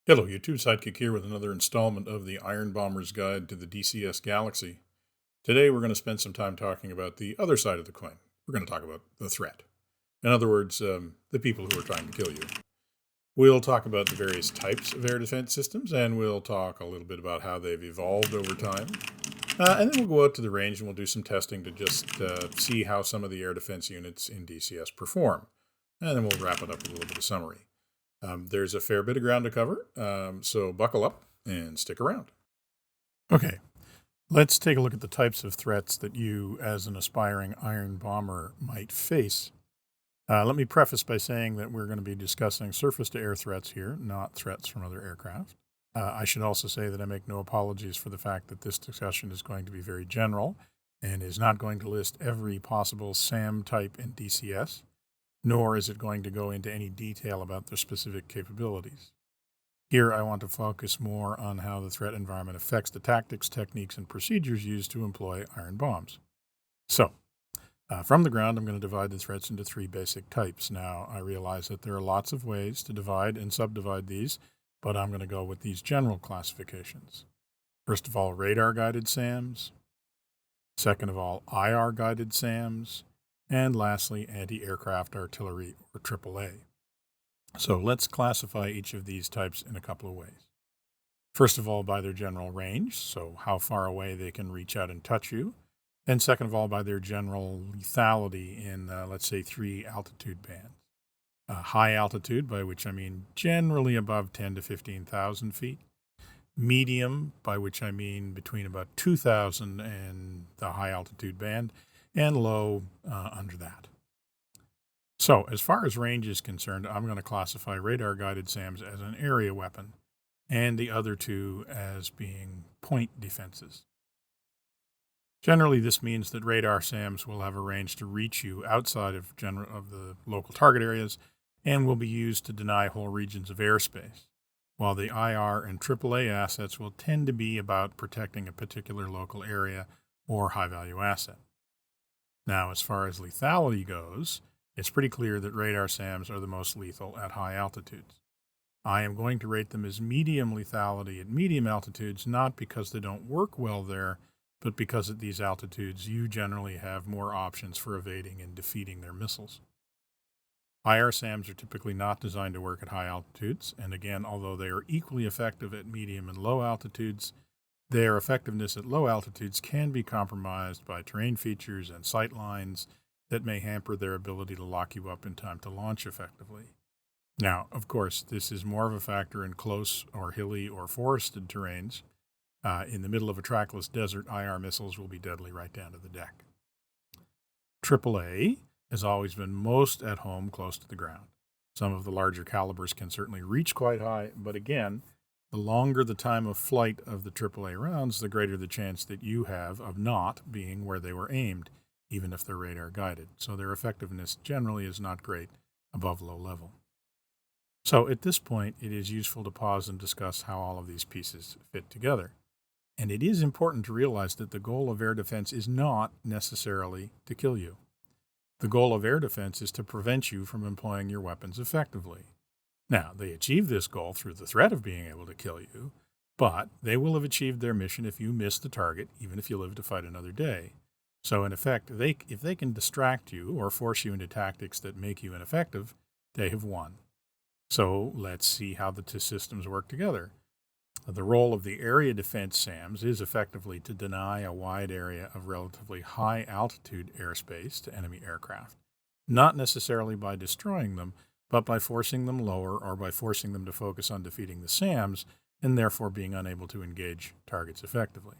Hello, YouTube. Sidekick here with another installment of the Iron Bomber's Guide to the DCS Galaxy. Today we're going to spend some time talking about the other side of the coin. We're going to talk about the threat. In other words, the people who are trying to kill you. We'll talk about the various types of air defense systems, and we'll talk a little bit about how they've evolved over time. And then we'll go out to the range and we'll do some testing to just see how some of the air defense units in DCS perform. And then we'll wrap it up with a little bit of summary. There's a fair bit of ground to cover, so buckle up and stick around. Okay, let's take a look at the types of threats that you, as an aspiring iron bomber, might face. Let me preface by saying that we're going to be discussing surface-to-air threats here, not threats from other aircraft. I should also say that I make no apologies for the fact that this discussion is going to be very general and is not going to list every possible SAM type in DCS, nor is it going to go into any detail about their specific capabilities. Here, I want to focus more on how the threat environment affects the tactics, techniques, and procedures used to employ iron bombs. So, from the ground, I'm going to divide the threats into three basic types. Now, I realize that there are lots of ways to divide and subdivide these, but I'm going to go with these general classifications. First of all, radar-guided SAMs. Second of all, IR-guided SAMs. And lastly, anti-aircraft artillery, or AAA. So let's classify each of these types in a couple of ways. First of all, by their general range, so how far away they can reach out and touch you. And second of all, by their general lethality in, let's say, 3 altitude bands. High altitude, by which I mean generally above 10 to 15,000 feet. Medium, by which I mean between about 2,000 and the high altitude band. And low under that. So, as far as range is concerned, I'm going to classify radar-guided SAMs as an area weapon, and the other two as being point defenses. Generally, this means that radar SAMs will have a range to reach you outside of the local target areas, and will be used to deny whole regions of airspace, while the IR and AAA assets will tend to be about protecting a particular local area or high-value asset. Now, as far as lethality goes, it's pretty clear that radar SAMs are the most lethal at high altitudes. I am going to rate them as medium lethality at medium altitudes, not because they don't work well there, but because at these altitudes you generally have more options for evading and defeating their missiles. IR SAMs are typically not designed to work at high altitudes, and again, although they are equally effective at medium and low altitudes, their effectiveness at low altitudes can be compromised by terrain features and sight lines that may hamper their ability to lock you up in time to launch effectively. Now, of course, this is more of a factor in close or hilly or forested terrains. In the middle of a trackless desert, IR missiles will be deadly right down to the deck. AAA has always been most at home close to the ground. Some of the larger calibers can certainly reach quite high, but again, the longer the time of flight of the AAA rounds, the greater the chance that you have of not being where they were aimed, even if they're radar guided. So their effectiveness generally is not great above low level. So at this point, it is useful to pause and discuss how all of these pieces fit together. And it is important to realize that the goal of air defense is not necessarily to kill you. The goal of air defense is to prevent you from employing your weapons effectively. Now, they achieve this goal through the threat of being able to kill you, but they will have achieved their mission if you miss the target, even if you live to fight another day. So, in effect, if they can distract you or force you into tactics that make you ineffective, they have won. So, let's see how the two systems work together. The role of the area defense SAMs is effectively to deny a wide area of relatively high altitude airspace to enemy aircraft, not necessarily by destroying them, but by forcing them lower or by forcing them to focus on defeating the SAMs and therefore being unable to engage targets effectively.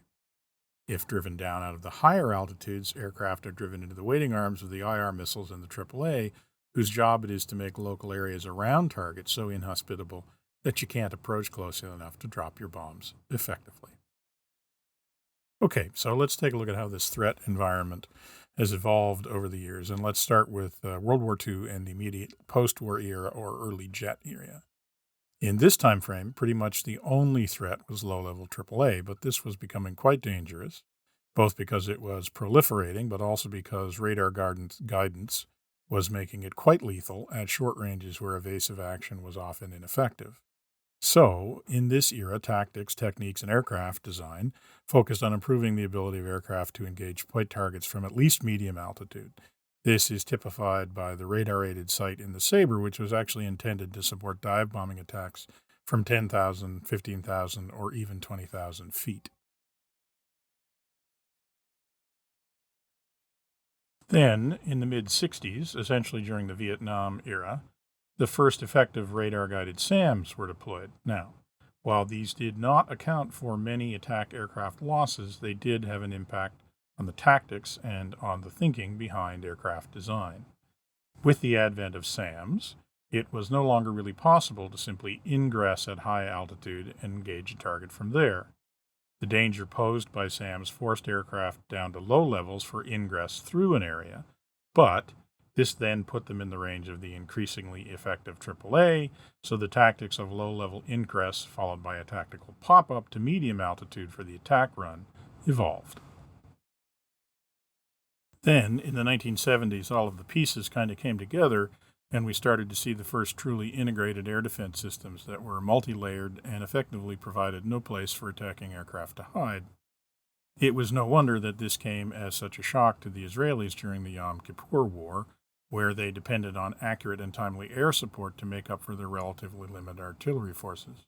If driven down out of the higher altitudes, aircraft are driven into the waiting arms of the IR missiles and the AAA, whose job it is to make local areas around targets so inhospitable that you can't approach closely enough to drop your bombs effectively. Okay, so let's take a look at how this threat environment has evolved over the years, and let's start with World War II and the immediate post-war era or early jet era. In this time frame, pretty much the only threat was low-level AAA, but this was becoming quite dangerous, both because it was proliferating, but also because radar guidance was making it quite lethal at short ranges where evasive action was often ineffective. So, in this era, tactics, techniques, and aircraft design focused on improving the ability of aircraft to engage point targets from at least medium altitude. This is typified by the radar-aided sight in the Sabre, which was actually intended to support dive bombing attacks from 10,000, 15,000, or even 20,000 feet. Then, in the mid-60s, essentially during the Vietnam era, the first effective radar-guided SAMs were deployed. Now, while these did not account for many attack aircraft losses, they did have an impact on the tactics and on the thinking behind aircraft design. With the advent of SAMs, it was no longer really possible to simply ingress at high altitude and engage a target from there. The danger posed by SAMs forced aircraft down to low levels for ingress through an area, but this then put them in the range of the increasingly effective AAA, so the tactics of low-level ingress followed by a tactical pop-up to medium altitude for the attack run evolved. Then, in the 1970s, all of the pieces kind of came together, and we started to see the first truly integrated air defense systems that were multi-layered and effectively provided no place for attacking aircraft to hide. It was no wonder that this came as such a shock to the Israelis during the Yom Kippur War, where they depended on accurate and timely air support to make up for their relatively limited artillery forces.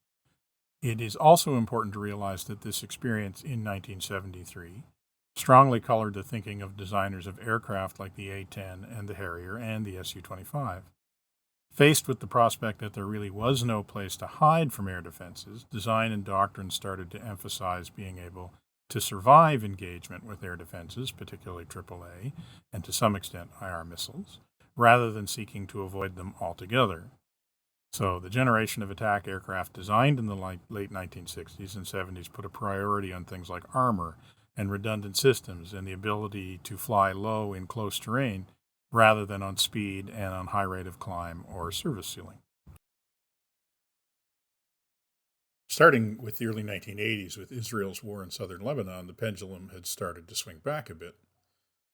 It is also important to realize that this experience in 1973 strongly colored the thinking of designers of aircraft like the A-10 and the Harrier and the Su-25. Faced with the prospect that there really was no place to hide from air defenses, design and doctrine started to emphasize being able to survive engagement with air defenses, particularly AAA, and to some extent IR missiles, rather than seeking to avoid them altogether. So the generation of attack aircraft designed in the late 1960s and 70s put a priority on things like armor and redundant systems and the ability to fly low in close terrain rather than on speed and on high rate of climb or service ceiling. Starting with the early 1980s with Israel's war in southern Lebanon, the pendulum had started to swing back a bit.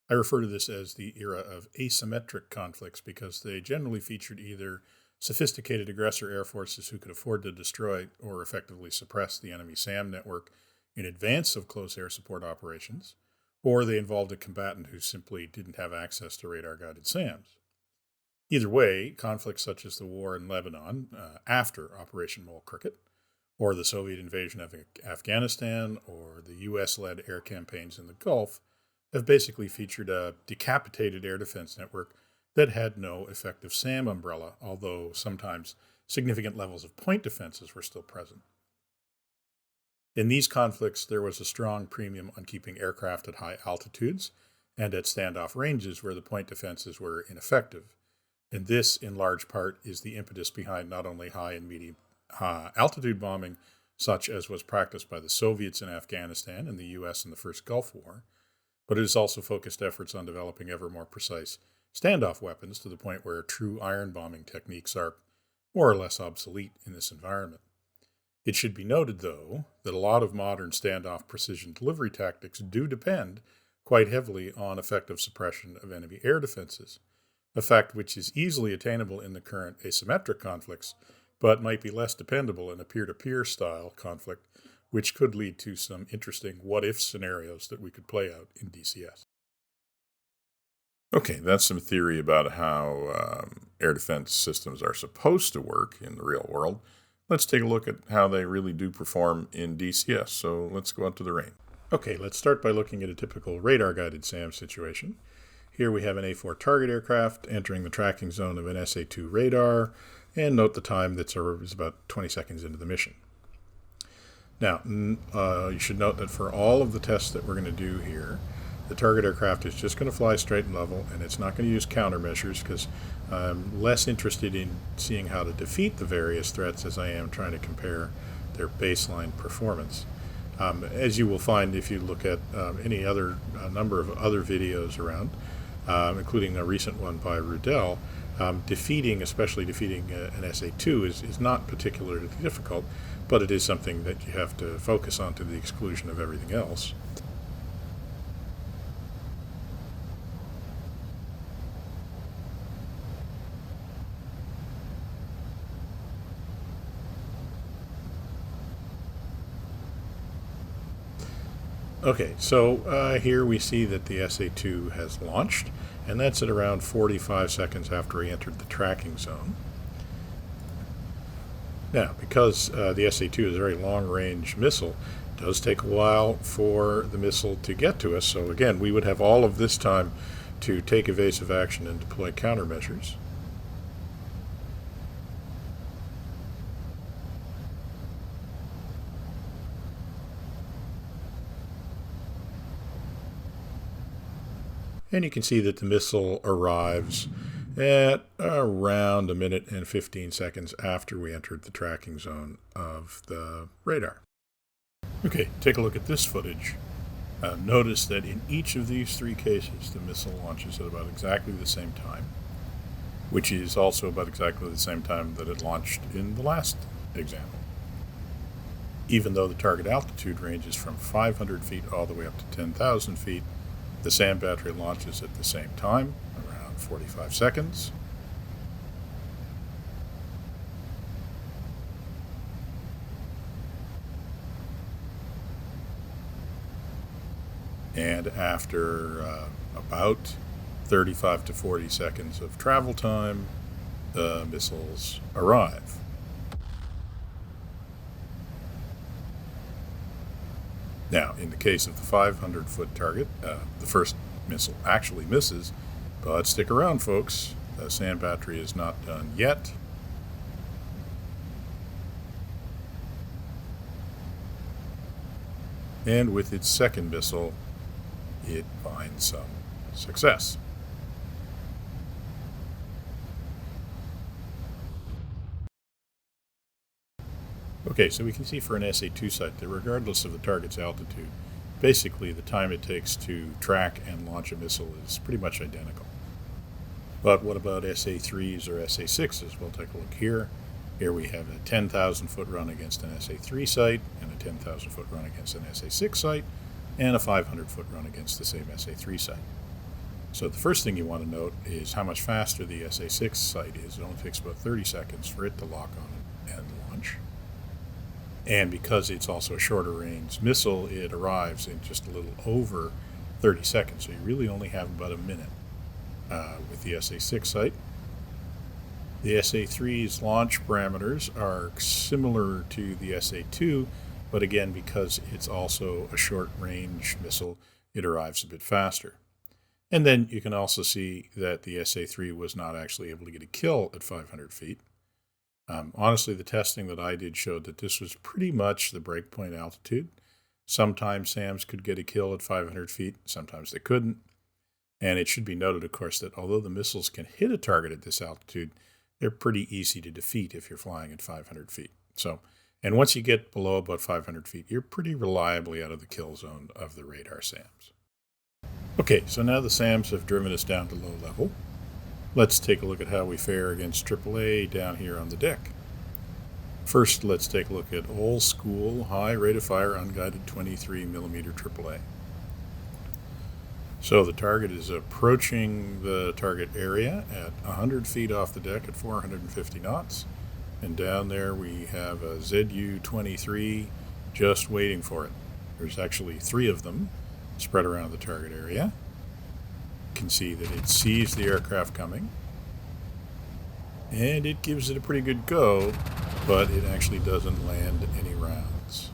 I refer to this as the era of asymmetric conflicts because they generally featured either sophisticated aggressor air forces who could afford to destroy or effectively suppress the enemy SAM network in advance of close air support operations, or they involved a combatant who simply didn't have access to radar-guided SAMs. Either way, conflicts such as the war in Lebanon after Operation Mole Cricket, or the Soviet invasion of Afghanistan, or the U.S.-led air campaigns in the Gulf have basically featured a decapitated air defense network that had no effective SAM umbrella, although sometimes significant levels of point defenses were still present. In these conflicts, there was a strong premium on keeping aircraft at high altitudes and at standoff ranges where the point defenses were ineffective. And this, in large part, is the impetus behind not only high and medium altitude bombing, such as was practiced by the Soviets in Afghanistan and the U.S. in the first Gulf War, but it has also focused efforts on developing ever more precise standoff weapons to the point where true iron bombing techniques are more or less obsolete in this environment. It should be noted, though, that a lot of modern standoff precision delivery tactics do depend quite heavily on effective suppression of enemy air defenses, a fact which is easily attainable in the current asymmetric conflicts, but might be less dependable in a peer-to-peer style conflict, which could lead to some interesting what-if scenarios that we could play out in DCS. Okay, that's some theory about how air defense systems are supposed to work in the real world. Let's take a look at how they really do perform in DCS. So let's go out to the range. Okay, let's start by looking at a typical radar-guided SAM situation. Here we have an A4 target aircraft entering the tracking zone of an SA-2 radar, and note the time that's about 20 seconds into the mission. Now, you should note that for all of the tests that we're going to do here, the target aircraft is just going to fly straight and level, and it's not going to use countermeasures because I'm less interested in seeing how to defeat the various threats as I am trying to compare their baseline performance. As you will find if you look at any other number of other videos around, including a recent one by Rudell, especially defeating an SA-2 is not particularly difficult, but it is something that you have to focus on to the exclusion of everything else. Okay, so here we see that the SA-2 has launched, and that's at around 45 seconds after we entered the tracking zone. Now, because the SA-2 is a very long-range missile, it does take a while for the missile to get to us. So again, we would have all of this time to take evasive action and deploy countermeasures. And you can see that the missile arrives at around 1 minute and 15 seconds after we entered the tracking zone of the radar. Okay, take a look at this footage. Notice that in each of these three cases, the missile launches at about exactly the same time, which is also about exactly the same time that it launched in the last example. Even though the target altitude ranges from 500 feet all the way up to 10,000 feet, the SAM battery launches at the same time, around 45 seconds. And after about 35 to 40 seconds of travel time, the missiles arrive. Now, in the case of the 500-foot target, the first missile actually misses, but stick around, folks. The SAM battery is not done yet. And with its second missile, it finds some success. Okay, so we can see for an SA-2 site that regardless of the target's altitude, basically the time it takes to track and launch a missile is pretty much identical. But what about SA-3s or SA-6s? We'll take a look here. Here we have a 10,000-foot run against an SA-3 site, and a 10,000-foot run against an SA-6 site, and a 500-foot run against the same SA-3 site. So the first thing you want to note is how much faster the SA-6 site is. It only takes about 30 seconds for it to lock on and launch. And because it's also a shorter range missile, it arrives in just a little over 30 seconds. So you really only have about a minute with the SA-6 site. The SA-3's launch parameters are similar to the SA-2, but again, because it's also a short range missile, it arrives a bit faster. And then you can also see that the SA-3 was not actually able to get a kill at 500 feet. Honestly, the testing that I did showed that this was pretty much the breakpoint altitude. Sometimes SAMs could get a kill at 500 feet, sometimes they couldn't. And it should be noted, of course, that although the missiles can hit a target at this altitude, they're pretty easy to defeat if you're flying at 500 feet. And once you get below about 500 feet, you're pretty reliably out of the kill zone of the radar SAMs. Okay, so now the SAMs have driven us down to low level. Let's take a look at how we fare against AAA down here on the deck. First, let's take a look at old school high rate of fire unguided 23mm AAA. So the target is approaching the target area at 100 feet off the deck at 450 knots. And down there we have a ZU-23 just waiting for it. There's actually 3 of them spread around the target area. You can see that it sees the aircraft coming, and it gives it a pretty good go, but it actually doesn't land any rounds.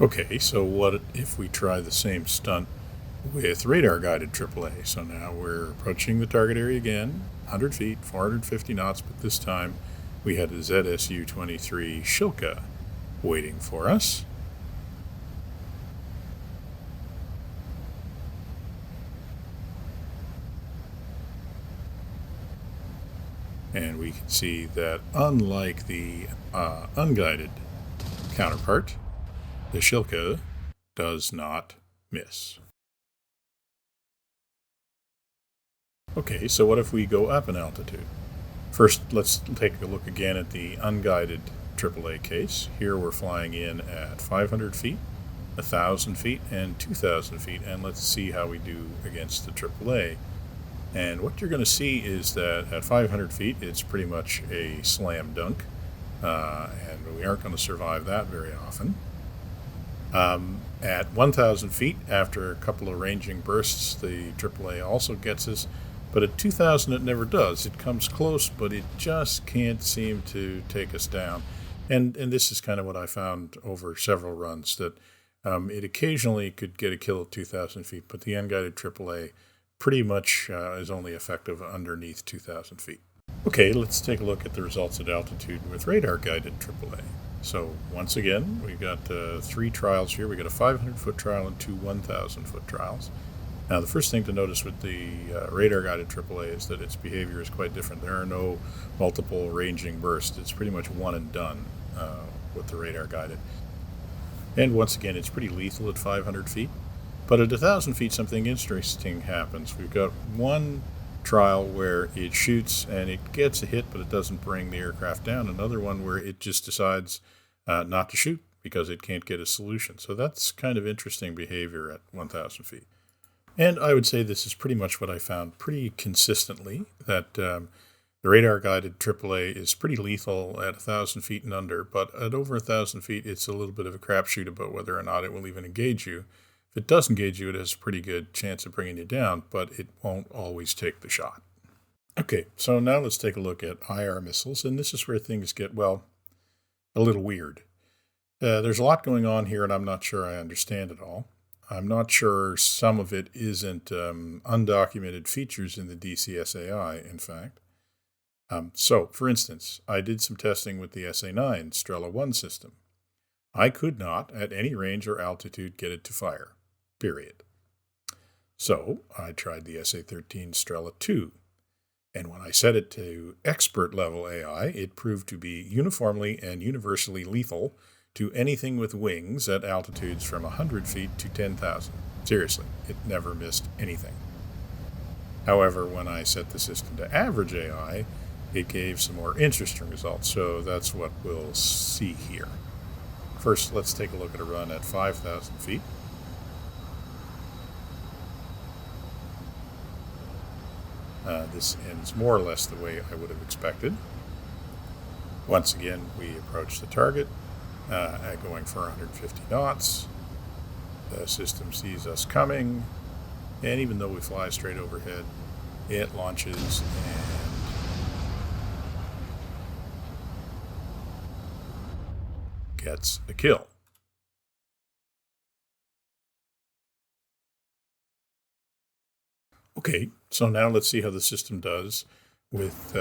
Okay, so what if we try the same stunt with radar-guided AAA? So now we're approaching the target area again, 100 feet, 450 knots, but this time we had a ZSU-23 Shilka waiting for us. And we can see that unlike the unguided counterpart, the Shilka does not miss. Okay, so what if we go up in altitude? First, let's take a look again at the unguided AAA case. Here we're flying in at 500 feet, 1,000 feet, and 2,000 feet, and let's see how we do against the AAA. And what you're going to see is that at 500 feet, it's pretty much a slam dunk, and we aren't going to survive that very often. At 1,000 feet, after a couple of ranging bursts, the AAA also gets us, but at 2,000 it never does. It comes close, but it just can't seem to take us down. And this is kind of what I found over several runs, that it occasionally could get a kill at 2,000 feet, but the unguided AAA pretty much is only effective underneath 2,000 feet. Okay, let's take a look at the results at altitude with radar-guided AAA. So once again, we've got 3 trials here. We've got a 500-foot trial and 2 1,000-foot trials. Now, the first thing to notice with the radar-guided AAA is that its behavior is quite different. There are no multiple ranging bursts. It's pretty much one and done with the radar-guided. And once again, it's pretty lethal at 500 feet. But at 1,000 feet, something interesting happens. We've got one trial where it shoots and it gets a hit, but it doesn't bring the aircraft down. Another one where it just decides not to shoot because it can't get a solution. So that's kind of interesting behavior at 1,000 feet. And I would say this is pretty much what I found pretty consistently, that the radar-guided AAA is pretty lethal at 1,000 feet and under, but at over 1,000 feet, it's a little bit of a crapshoot about whether or not it will even engage you. If it does engage you, it has a pretty good chance of bringing you down, but it won't always take the shot. Okay, so now let's take a look at IR missiles, and this is where things get, well, a little weird. There's a lot going on here, and I'm not sure I understand it all. I'm not sure some of it isn't undocumented features in the DCS AI, in fact. So, for instance, I did some testing with the SA-9 Strela 1 system. I could not, at any range or altitude, get it to fire, period. So I tried the SA-13 Strela 2, and when I set it to expert level AI, it proved to be uniformly and universally lethal to anything with wings at altitudes from 100 feet to 10,000. Seriously, it never missed anything. However, when I set the system to average AI, it gave some more interesting results, so that's what we'll see here. First, let's take a look at a run at 5,000 feet. This ends more or less the way I would have expected. Once again, we approach the target going for 150 knots. The system sees us coming, and even though we fly straight overhead, it launches and gets a kill. Okay, so now let's see how the system does with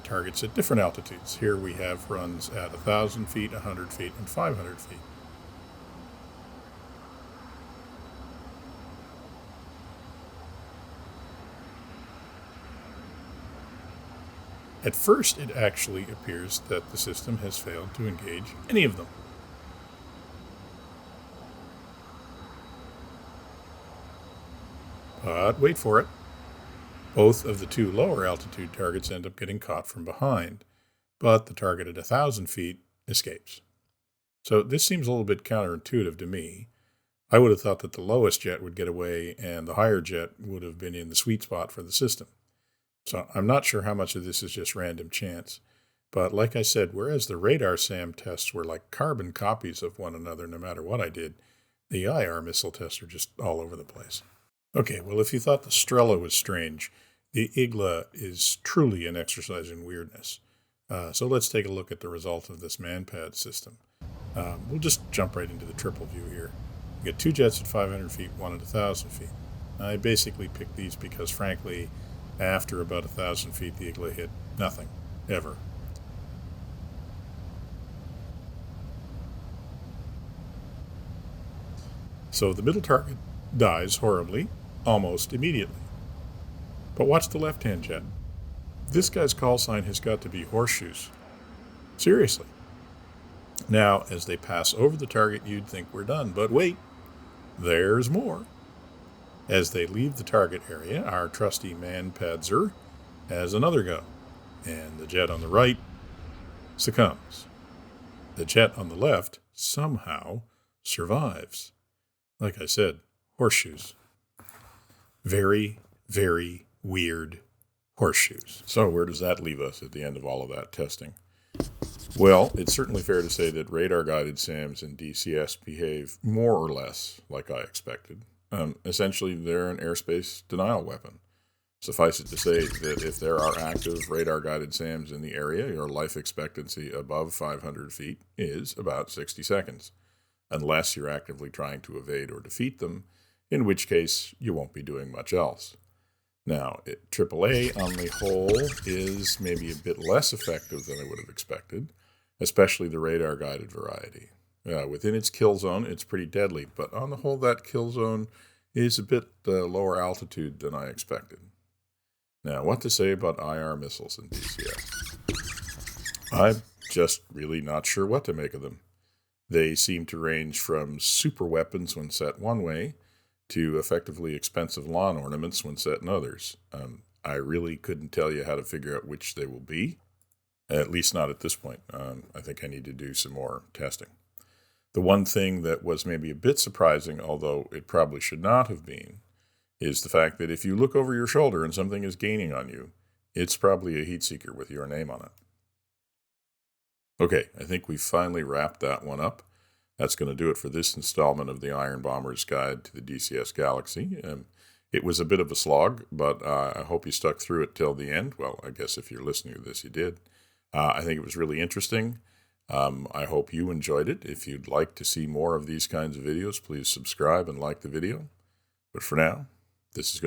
targets at different altitudes. Here we have runs at 1,000 feet, 100 feet, and 500 feet. At first, it actually appears that the system has failed to engage any of them. But wait for it. Both of the 2 lower altitude targets end up getting caught from behind, but the target at 1,000 feet escapes. So this seems a little bit counterintuitive to me. I would have thought that the lowest jet would get away and the higher jet would have been in the sweet spot for the system. So I'm not sure how much of this is just random chance. But like I said, whereas the radar SAM tests were like carbon copies of one another no matter what I did, the IR missile tests are just all over the place. Okay, well, if you thought the Strela was strange, the IGLA is truly an exercise in weirdness. So let's take a look at the result of this Manpad system. We'll just jump right into the triple view here. We get 2 jets at 500 feet, 1 at 1,000 feet. I basically picked these because, frankly, after about 1,000 feet, the IGLA hit nothing, ever. So the middle target dies horribly, almost immediately. But watch the left-hand jet. This guy's call sign has got to be horseshoes. Seriously. Now, as they pass over the target, you'd think we're done, but wait, there's more. As they leave the target area, our trusty Manpadzer has another go, and the jet on the right succumbs. The jet on the left somehow survives. Like I said, horseshoes. Very, very weird horseshoes. So where does that leave us at the end of all of that testing? Well, it's certainly fair to say that radar-guided SAMs and DCS behave more or less like I expected. Essentially, they're an airspace denial weapon. Suffice it to say that if there are active radar-guided SAMs in the area, your life expectancy above 500 feet is about 60 seconds, unless you're actively trying to evade or defeat them, in which case you won't be doing much else. Now, AAA on the whole is maybe a bit less effective than I would have expected, especially the radar-guided variety. Within its kill zone, it's pretty deadly, but on the whole, that kill zone is a bit lower altitude than I expected. Now, what to say about IR missiles in DCS? I'm just really not sure what to make of them. They seem to range from super weapons when set one way to effectively expensive lawn ornaments when set in others. I really couldn't tell you how to figure out which they will be, at least not at this point. I think I need to do some more testing. The one thing that was maybe a bit surprising, although it probably should not have been, is the fact that if you look over your shoulder and something is gaining on you, it's probably a heat seeker with your name on it. Okay, I think we've finally wrapped that one up. That's going to do it for this installment of the Iron Bomber's Guide to the DCS Galaxy. It was a bit of a slog, but I hope you stuck through it till the end. Well, I guess if you're listening to this, you did. I think it was really interesting. I hope you enjoyed it. If you'd like to see more of these kinds of videos, please subscribe and like the video. But for now, this is going to